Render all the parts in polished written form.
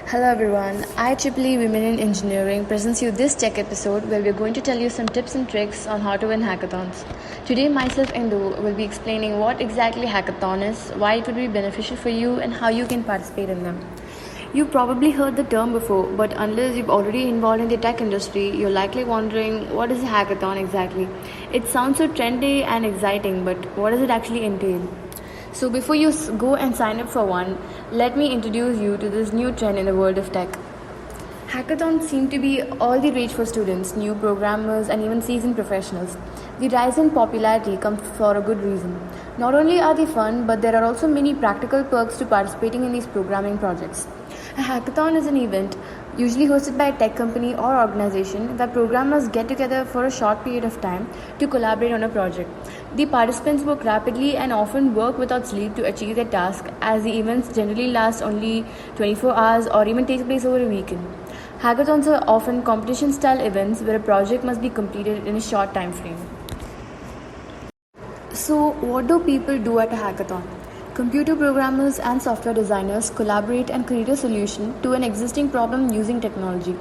Hello everyone, IEEE Women in Engineering presents you this tech episode where we're going to tell you some tips and tricks on how to win hackathons. Today myself Indhu will be explaining what exactly hackathon is, why it would be beneficial for you and how you can participate in them. You've probably heard the term before, but unless you've already involved in the tech industry, you're likely wondering what is a hackathon exactly. It sounds so trendy and exciting, but what does it actually entail? So before you go and sign up for one, let me introduce you to this new trend in the world of tech. Hackathons seem to be all the rage for students, new programmers, and even seasoned professionals. The rise in popularity comes for a good reason. Not only are they fun, but there are also many practical perks to participating in these programming projects. A hackathon is an event usually hosted by a tech company or organization where programmers get together for a short period of time to collaborate on a project. The participants work rapidly and often work without sleep to achieve their task, as the events generally last only 24 hours or even take place over a weekend. Hackathons are often competition-style events where a project must be completed in a short time frame. So, what do people do at a hackathon? Computer programmers and software designers collaborate and create a solution to an existing problem using technology.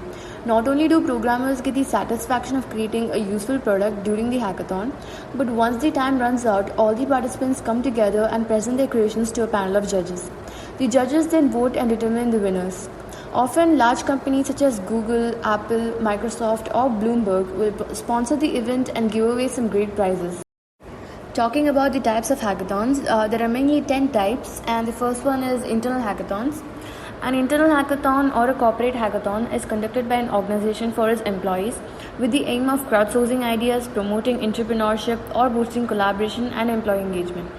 Not only do programmers get the satisfaction of creating a useful product during the hackathon, but once the time runs out, all the participants come together and present their creations to a panel of judges. The judges then vote and determine the winners. Often, large companies such as Google, Apple, Microsoft, or Bloomberg will sponsor the event and give away some great prizes. Talking about the types of hackathons, there are mainly 10 types, and the first one is internal hackathons. An internal hackathon or a corporate hackathon is conducted by an organization for its employees with the aim of crowdsourcing ideas, promoting entrepreneurship, or boosting collaboration and employee engagement.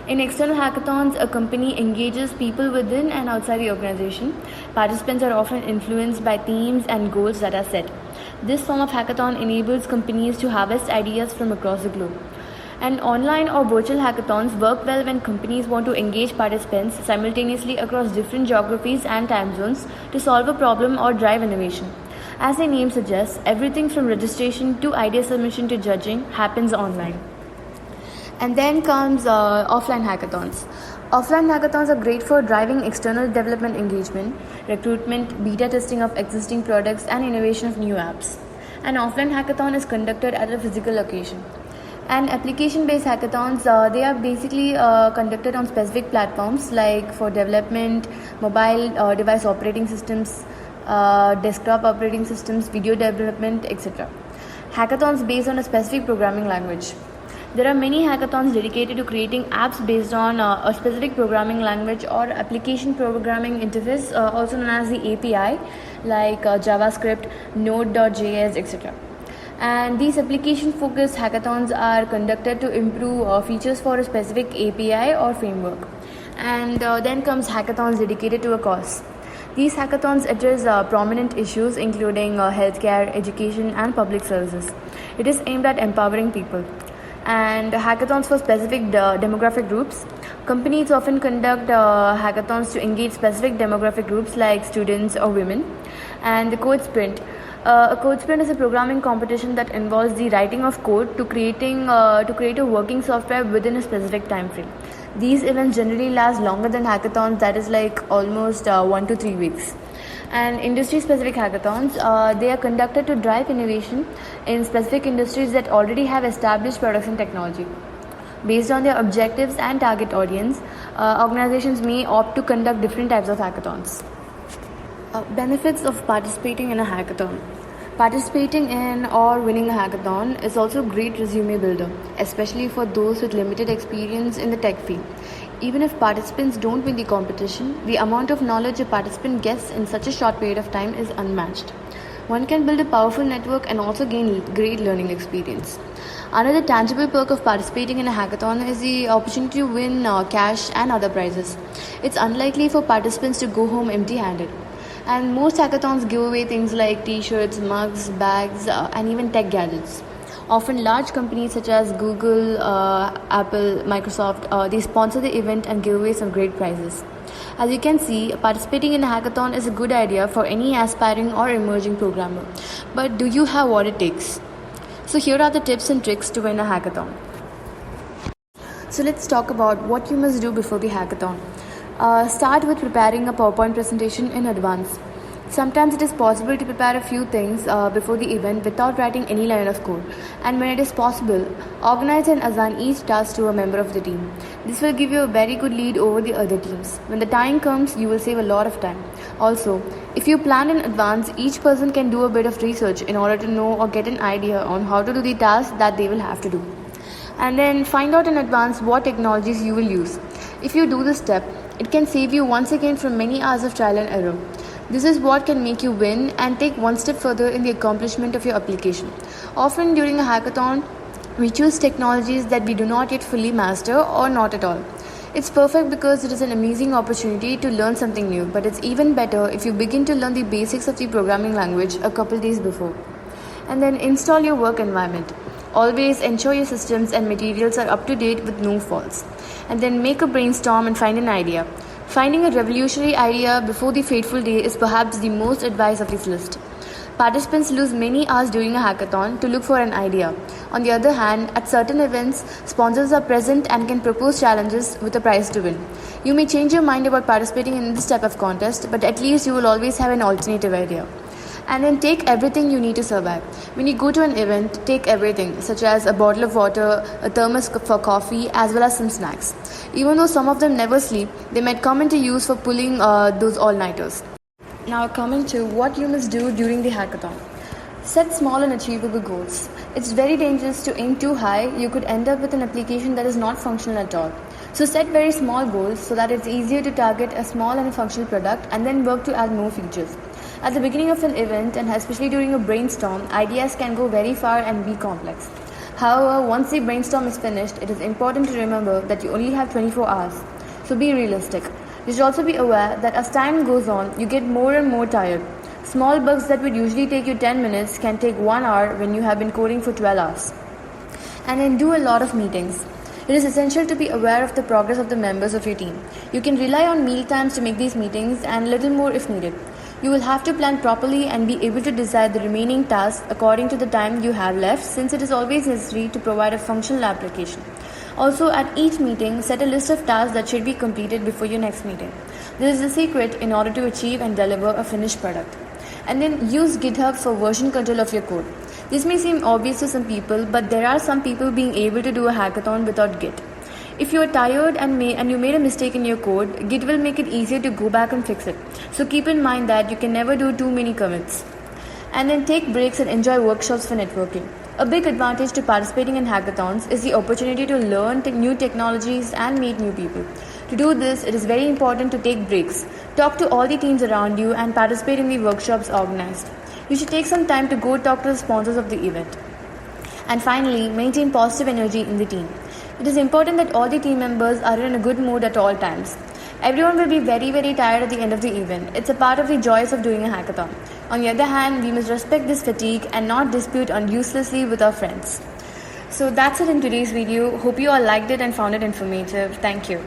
In external hackathons, a company engages people within and outside the organization. Participants are often influenced by themes and goals that are set. This form of hackathon enables companies to harvest ideas from across the globe. And online or virtual hackathons work well when companies want to engage participants simultaneously across different geographies and time zones to solve a problem or drive innovation. As the name suggests, everything from registration to idea submission to judging happens online. And then comes offline hackathons. Offline hackathons are great for driving external development engagement, recruitment, beta testing of existing products, and innovation of new apps. An offline hackathon is conducted at a physical location. And application-based hackathons, they are basically conducted on specific platforms like for development, mobile device operating systems, desktop operating systems, video development, etc. Hackathons based on a specific programming language. There are many hackathons dedicated to creating apps based on a specific programming language or application programming interface, also known as the API, like JavaScript, Node.js, etc. And these application-focused hackathons are conducted to improve features for a specific API or framework. And then comes hackathons dedicated to a cause. These hackathons address prominent issues including healthcare, education, and public services. It is aimed at empowering people. And hackathons for specific demographic groups. Companies often conduct hackathons to engage specific demographic groups like students or women. And the code sprint. A code sprint is a programming competition that involves the writing of code to create a working software within a specific time frame. These events generally last longer than hackathons, that is like almost 1 to 3 weeks. And industry-specific hackathons, they are conducted to drive innovation in specific industries that already have established products and technology. Based on their objectives and target audience, organizations may opt to conduct different types of hackathons. Benefits of participating in a hackathon. Participating in or winning a hackathon is also a great resume builder, especially for those with limited experience in the tech field. Even if participants don't win the competition, the amount of knowledge a participant gets in such a short period of time is unmatched. One can build a powerful network and also gain great learning experience. Another tangible perk of participating in a hackathon is the opportunity to win cash and other prizes. It's unlikely for participants to go home empty-handed. And most hackathons give away things like t-shirts, mugs, bags, and even tech gadgets. Often large companies such as Google, Apple, Microsoft, they sponsor the event and give away some great prizes. As you can see, participating in a hackathon is a good idea for any aspiring or emerging programmer. But do you have what it takes? So here are the tips and tricks to win a hackathon. So let's talk about what you must do before the hackathon. Start with preparing a PowerPoint presentation in advance. Sometimes it is possible to prepare a few things before the event without writing any line of code. And when it is possible, organize and assign each task to a member of the team. This will give you a very good lead over the other teams. When the time comes, you will save a lot of time. Also, if you plan in advance, each person can do a bit of research in order to know or get an idea on how to do the task that they will have to do. And then find out in advance what technologies you will use. If you do this step, it can save you once again from many hours of trial and error. This is what can make you win and take one step further in the accomplishment of your application. Often during a hackathon, we choose technologies that we do not yet fully master or not at all. It's perfect because it is an amazing opportunity to learn something new, but it's even better if you begin to learn the basics of the programming language a couple days before. And then install your work environment. Always ensure your systems and materials are up to date with no faults. And then make a brainstorm and find an idea. Finding a revolutionary idea before the fateful day is perhaps the most advice of this list. Participants lose many hours during a hackathon to look for an idea. On the other hand, at certain events, sponsors are present and can propose challenges with a prize to win. You may change your mind about participating in this type of contest, but at least you will always have an alternative idea. And then take everything you need to survive. When you go to an event, take everything, such as a bottle of water, a thermos for coffee, as well as some snacks. Even though some of them never sleep, they might come into use for pulling those all-nighters. Now coming to what you must do during the hackathon. Set small and achievable goals. It's very dangerous to aim too high. You could end up with an application that is not functional at all. So set very small goals so that it's easier to target a small and a functional product and then work to add more features. At the beginning of an event, and especially during a brainstorm, ideas can go very far and be complex. However, once the brainstorm is finished, it is important to remember that you only have 24 hours. So be realistic. You should also be aware that as time goes on, you get more and more tired. Small bugs that would usually take you 10 minutes can take 1 hour when you have been coding for 12 hours. And then do a lot of meetings. It is essential to be aware of the progress of the members of your team. You can rely on meal times to make these meetings and little more if needed. You will have to plan properly and be able to decide the remaining tasks according to the time you have left, since it is always necessary to provide a functional application. Also, at each meeting, set a list of tasks that should be completed before your next meeting. This is the secret in order to achieve and deliver a finished product. And then use GitHub for version control of your code. This may seem obvious to some people, but there are some people being able to do a hackathon without Git. If you are tired and you made a mistake in your code, Git will make it easier to go back and fix it. So keep in mind that you can never do too many commits. And then take breaks and enjoy workshops for networking. A big advantage to participating in hackathons is the opportunity to learn new technologies and meet new people. To do this, it is very important to take breaks. Talk to all the teams around you and participate in the workshops organized. You should take some time to go talk to the sponsors of the event. And finally, maintain positive energy in the team. It is important that all the team members are in a good mood at all times. Everyone will be very, very tired at the end of the event. It's a part of the joys of doing a hackathon. On the other hand, we must respect this fatigue and not dispute uselessly with our friends. So that's it in today's video. Hope you all liked it and found it informative. Thank you.